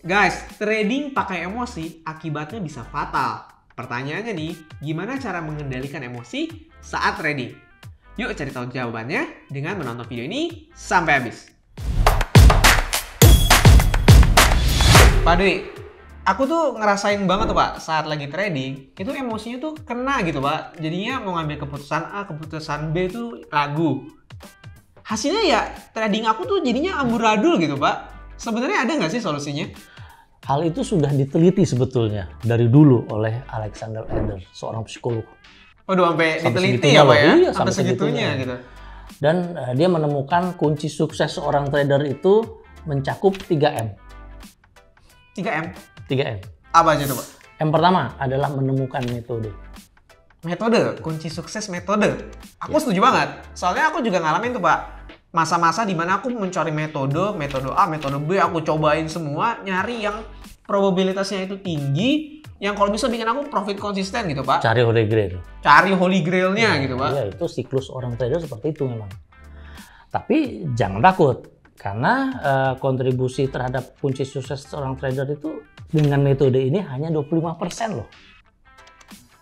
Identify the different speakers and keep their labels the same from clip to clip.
Speaker 1: Guys, trading pakai emosi akibatnya bisa fatal. Pertanyaannya nih, gimana cara mengendalikan emosi saat trading? Yuk cari tahu jawabannya dengan menonton video ini sampai habis. Pak Dwi, aku tuh ngerasain banget tuh Pak, saat lagi trading, itu emosinya tuh kena gitu Pak. Jadinya mau ngambil keputusan A, keputusan B tuh ragu. Hasilnya ya trading aku tuh jadinya amburadul gitu Pak. Sebenarnya ada nggak sih solusinya?
Speaker 2: Hal itu sudah diteliti sebetulnya dari dulu oleh Alexander Adler, seorang psikolog.
Speaker 1: Waduh, sampai diteliti ya Pak ya?
Speaker 2: Iya,
Speaker 1: sampai segitunya gitu.
Speaker 2: Dan dia menemukan kunci sukses seorang trader itu mencakup 3M.
Speaker 1: 3M?
Speaker 2: 3M.
Speaker 1: Apa aja tuh Pak?
Speaker 2: Yang pertama adalah menemukan metode.
Speaker 1: Metode, kunci sukses metode. Aku setuju banget. Soalnya aku juga ngalamin tuh Pak. Masa-masa dimana aku mencari metode A, metode B, aku cobain semua, nyari yang probabilitasnya itu tinggi, yang kalau bisa bikin aku profit konsisten gitu Pak.
Speaker 2: Cari holy grail.
Speaker 1: Cari holy grailnya gitu Pak.
Speaker 2: Iya, itu siklus orang trader seperti itu memang. Tapi jangan takut, karena kontribusi terhadap kunci sukses seorang trader itu dengan metode ini hanya 25% loh.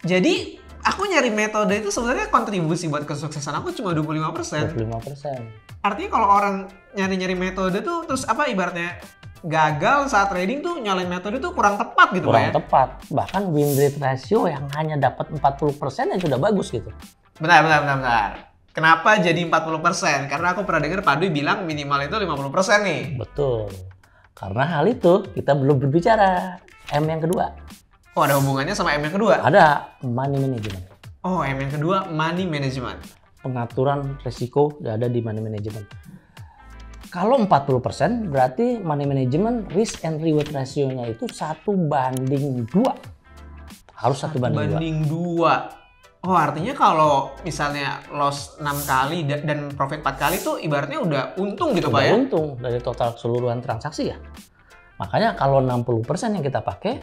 Speaker 1: Jadi aku nyari metode itu sebenarnya kontribusi buat kesuksesan aku cuma 25%.
Speaker 2: 25%.
Speaker 1: Artinya kalau orang nyari-nyari metode tuh terus apa ibaratnya gagal saat trading tuh nyalain metode tuh kurang tepat gitu Pak ya?
Speaker 2: Kurang tepat. Bahkan win rate ratio yang hanya dapat 40% ya sudah bagus gitu.
Speaker 1: Bentar. Kenapa jadi 40%? Karena aku pernah dengar Pak Dwi bilang minimal itu 50% nih.
Speaker 2: Betul. Karena hal itu kita belum berbicara M yang kedua.
Speaker 1: Oh, ada hubungannya sama M yang kedua?
Speaker 2: Ada money management.
Speaker 1: Oh, M yang kedua money management.
Speaker 2: Pengaturan resiko ada di money management. Kalau 40% berarti money management risk and reward ratio-nya itu 1:2. Harus 1:2.
Speaker 1: Oh, artinya kalau misalnya loss 6 kali dan profit 4 kali tuh ibaratnya udah untung gitu Pak ya?
Speaker 2: Untung dari total keseluruhan transaksi ya. Makanya kalau 60% yang kita pakai,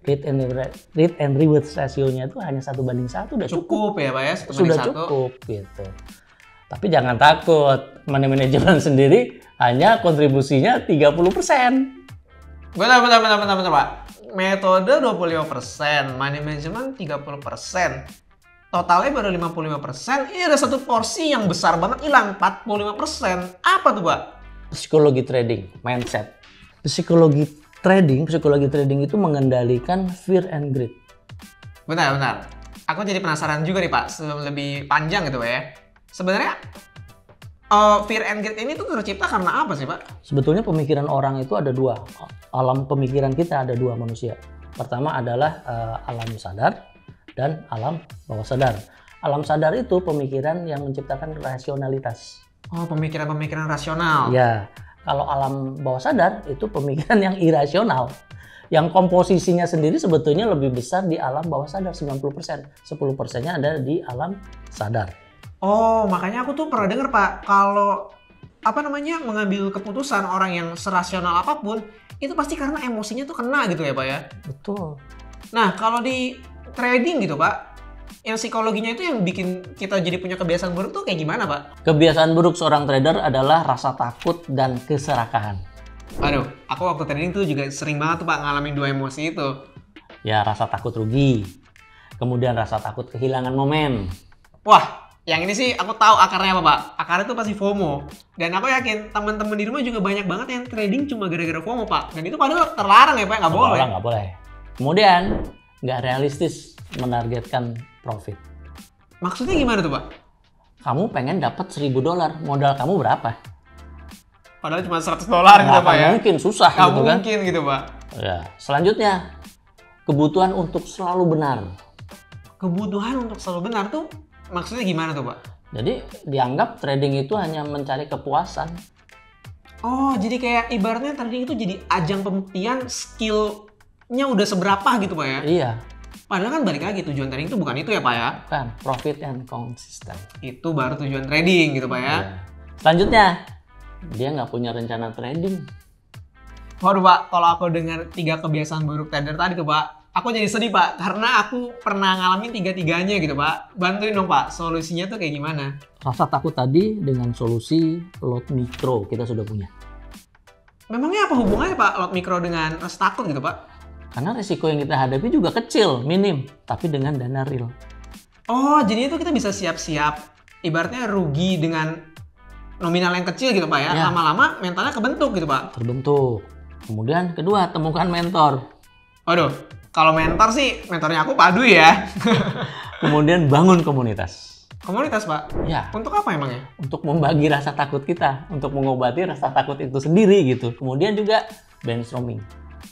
Speaker 2: rate and reward ratio-nya itu hanya 1:1 udah
Speaker 1: cukup ya Pak ya?
Speaker 2: Sudah cukup gitu. Tapi jangan takut, money management sendiri hanya kontribusinya 30%.
Speaker 1: Bentar Pak. Metode 25%, money management 30%. Totalnya baru 55%, ini ada satu porsi yang besar banget hilang, 45%. Apa tuh Pak?
Speaker 2: Psikologi trading, mindset. Psikologi trading itu mengendalikan fear and greed.
Speaker 1: Bentar. Aku jadi penasaran juga nih Pak, sebelum lebih panjang gitu Pak ya. Sebenarnya fear and greed ini tuh tercipta karena apa sih Pak?
Speaker 2: Sebetulnya pemikiran orang itu ada dua. Alam pemikiran kita ada dua manusia. Pertama adalah alam sadar dan alam bawah sadar. Alam sadar itu pemikiran yang menciptakan rasionalitas.
Speaker 1: Oh, pemikiran-pemikiran rasional.
Speaker 2: Ya. Kalau alam bawah sadar itu pemikiran yang irasional. Yang komposisinya sendiri sebetulnya lebih besar di alam bawah sadar 90%. 10%-nya ada di alam sadar.
Speaker 1: Oh, makanya aku tuh pernah dengar Pak, kalau mengambil keputusan orang yang serasional apapun, itu pasti karena emosinya tuh kena gitu ya Pak ya?
Speaker 2: Betul.
Speaker 1: Nah, kalau di trading gitu Pak, yang psikologinya itu yang bikin kita jadi punya kebiasaan buruk tuh kayak gimana Pak?
Speaker 2: Kebiasaan buruk seorang trader adalah rasa takut dan keserakahan.
Speaker 1: Aduh, aku waktu trading tuh juga sering banget tuh Pak ngalamin dua emosi itu.
Speaker 2: Ya, rasa takut rugi. Kemudian rasa takut kehilangan momen.
Speaker 1: Wah, yang ini sih aku tahu akarnya apa Pak? Akarnya tuh pasti FOMO. Dan aku yakin teman-teman di rumah juga banyak banget yang trading cuma gara-gara FOMO Pak. Dan itu padahal terlarang ya Pak, nggak boleh.
Speaker 2: Nggak boleh. Kemudian nggak realistis menargetkan profit.
Speaker 1: Maksudnya gimana tuh Pak?
Speaker 2: Kamu pengen dapat $1.000, modal kamu berapa?
Speaker 1: Padahal cuma $100 gitu Pak ya?
Speaker 2: Mungkin susah
Speaker 1: nggak
Speaker 2: gitu kan?
Speaker 1: mungkin gitu Pak.
Speaker 2: Ya. Selanjutnya, kebutuhan untuk selalu benar.
Speaker 1: Kebutuhan untuk selalu benar tuh maksudnya gimana tuh Pak?
Speaker 2: Jadi dianggap trading itu hanya mencari kepuasan.
Speaker 1: Oh, jadi kayak ibaratnya trading itu jadi ajang pembuktian skillnya udah seberapa gitu Pak ya?
Speaker 2: Iya.
Speaker 1: Padahal kan balik lagi tujuan trading itu bukan itu ya Pak ya?
Speaker 2: Bukan, profit and consistent.
Speaker 1: Itu baru tujuan trading gitu Pak ya?
Speaker 2: Iya. Selanjutnya, dia nggak punya rencana trading.
Speaker 1: Waduh Pak, kalau aku dengar 3 kebiasaan buruk trader tadi tuh Pak, aku jadi sedih Pak, karena aku pernah ngalamin 3-tiganya gitu Pak. Bantuin dong Pak, solusinya tuh kayak gimana?
Speaker 2: Rasa takut tadi dengan solusi lot mikro kita sudah punya.
Speaker 1: Memangnya apa hubungannya Pak load mikro dengan rasa takut gitu Pak?
Speaker 2: Karena risiko yang kita hadapi juga kecil, minim, tapi dengan dana real.
Speaker 1: Oh, jadi itu kita bisa siap-siap ibaratnya rugi dengan nominal yang kecil gitu Pak ya.
Speaker 2: Ya.
Speaker 1: Lama-lama mentalnya kebentuk gitu Pak.
Speaker 2: Terbentuk. Kemudian kedua, temukan mentor.
Speaker 1: Waduh, kalau mentor sih mentornya aku Pak Dwi ya.
Speaker 2: Kemudian bangun komunitas.
Speaker 1: Komunitas Pak?
Speaker 2: Ya,
Speaker 1: Untuk apa emangnya?
Speaker 2: untuk membagi rasa takut kita, untuk mengobati rasa takut itu sendiri gitu. Kemudian juga brainstorming.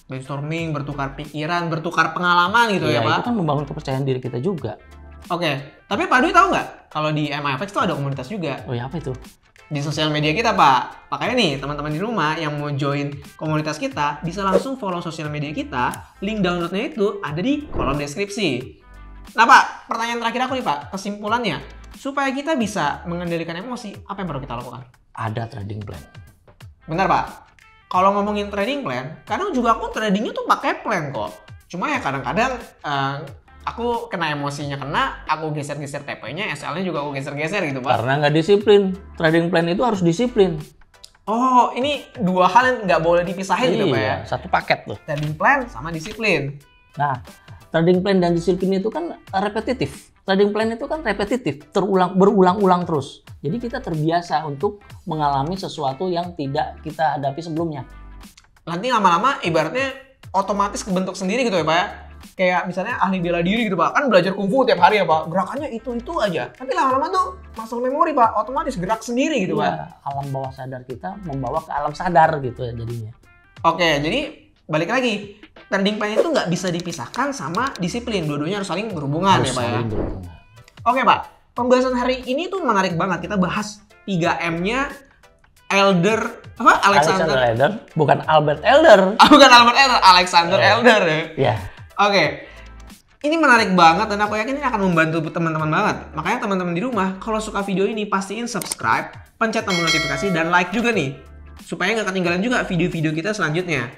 Speaker 1: Brainstorming, bertukar pikiran, bertukar pengalaman gitu ya Pak?
Speaker 2: Itu kan membangun kepercayaan diri kita juga.
Speaker 1: Oke, tapi Pak Dwi tahu nggak kalau di MIFX tuh ada komunitas juga
Speaker 2: Oh ya, apa itu?
Speaker 1: di sosial media kita Pak. Makanya nih teman-teman di rumah yang mau join komunitas kita bisa langsung follow sosial media kita. Link downloadnya itu ada di kolom deskripsi. Nah Pak, pertanyaan terakhir aku nih Pak, kesimpulannya supaya kita bisa mengendalikan emosi, apa yang perlu kita lakukan?
Speaker 2: Ada trading plan.
Speaker 1: Benar Pak, kalau ngomongin trading plan, kadang juga aku tradingnya tuh pakai plan kok. Cuma ya kadang-kadang aku kena emosinya aku geser-geser TP-nya, SL-nya juga aku geser-geser gitu Pak.
Speaker 2: Karena nggak disiplin. Trading plan itu harus disiplin.
Speaker 1: Oh, ini dua hal yang nggak boleh dipisahin gitu Pak ya?
Speaker 2: Satu paket tuh.
Speaker 1: Trading plan sama disiplin.
Speaker 2: Nah, trading plan dan disiplin itu kan repetitif. Trading plan itu kan repetitif, berulang-ulang terus. Jadi kita terbiasa untuk mengalami sesuatu yang tidak kita hadapi sebelumnya.
Speaker 1: Nanti lama-lama ibaratnya otomatis kebentuk sendiri gitu ya Pak ya? Kayak misalnya ahli bela diri gitu Pak, kan belajar kungfu tiap hari ya Pak, gerakannya itu aja. Tapi lama-lama tuh muscle memory Pak, otomatis gerak sendiri gitu Pak.
Speaker 2: Ya, alam bawah sadar kita membawa ke alam sadar gitu ya jadinya.
Speaker 1: Oke, jadi balik lagi, trading plan itu nggak bisa dipisahkan sama disiplin, dua-duanya harus saling berhubungan ya Pak ya. Oke Pak, pembahasan hari ini tuh menarik banget, kita bahas 3M-nya Alexander
Speaker 2: Elder, bukan Albert Elder.
Speaker 1: bukan Albert Elder, Alexander Elder ya.
Speaker 2: Ya.
Speaker 1: Oke, ini menarik banget dan aku yakin ini akan membantu teman-teman banget. Makanya teman-teman di rumah, kalau suka video ini pastiin subscribe, pencet tombol notifikasi, dan like juga nih. Supaya nggak ketinggalan juga video-video kita selanjutnya.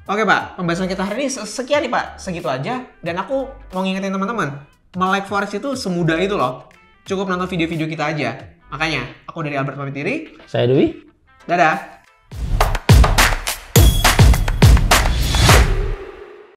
Speaker 1: Oke Pak, pembahasan kita hari ini sekian nih Pak, segitu aja. Dan aku mau ngingetin teman-teman, melike Forex itu semudah itu loh. Cukup nonton video-video kita aja. Makanya, aku dari Albert pamit diri.
Speaker 2: Saya Dwi.
Speaker 1: Dadah.